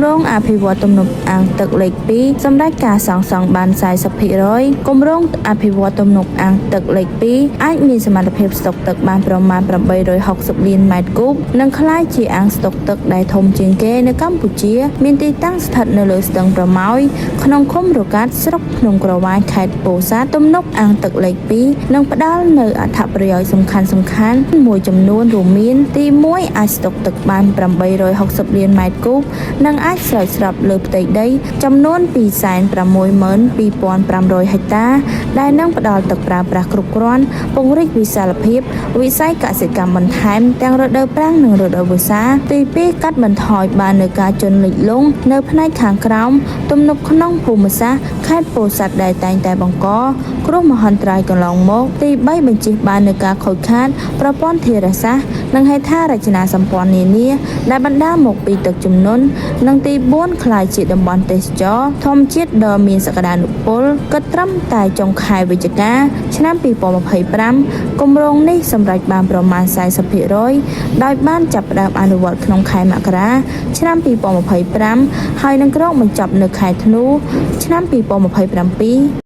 รองอภิวัตទំនប់អាងទឹកលេខ2សម្រាប់ការសាងសង់បាន40%គម្រោងអភិវឌ្ឍទំនប់អាងទឹកលេខ2អាចមានសមត្ថភាពស្តុកទឹកបានប្រមាណ860លានម៉ែត្រគូបនិងក្លាយជាអាងស្តុកទឹកដែលធំជាងគេនៅកម្ពុជាមានទីតាំងស្ថិតនៅលើស្ទឹងប្រម៉ោយក្នុងឃុំរកាត់ស្រុកភ្នំក្រវាញខេត្តពោធិ៍សាត់ទំនប់អាងទឹកលេខ2នឹងផ្ដល់នូវអត្ថប្រយោជន៍សំខាន់មួយចំនួនរួមមានទី1អាចស្តុកទឹកបាន860លានម៉ែត្រគូបនិងអាចស្រោចស្រពលើផ្ទៃដីចំនួន262,500 ហិកតាដែលនឹងផ្ដល់ទឹកប្រើប្រាស់គ្រប់គ្រាន់ពង្រីកវិសាលភាពវិស័យកសិកម្មបន្ថែមទាំងរដូវប្រាំងនិងរដូវវស្សាទី2កាត់បន្ថយបាននូវការជន់លិចលង់នៅផ្នែកខាងក្រោមទំនប់ក្នុងភូមិសាស្ត្រខេត្តពោធិ៍សាត់ដែលតែងតែបង្កគ្រោះមហន្តរាយកន្លងមកទី3បញ្ជិះបាននូវការខូចខាតប្រព័ន្ធធារាសាស្ត្រនិងហេដ្ឋារចនាសម្ព័ន្ធនានាដែលបណ្ដាលមកពីទឹកជំនន់និងទី4ក្លាយជាតំបន់ទេសចរណ៍ធម្មជាតិដ៏មានសក្តានុពលគិតត្រឹមតែចុងខែវិច្ឆិកាឆ្នាំ2025គម្រោងនេះសម្រេចបានប្រមាណ40%ដោយបានចាប់ផ្ដើមអនុវត្តក្នុងខែមករាឆ្នាំ2025ហើយនឹងគ្រោងបញ្ចប់នៅខែធ្នូឆ្នាំ2027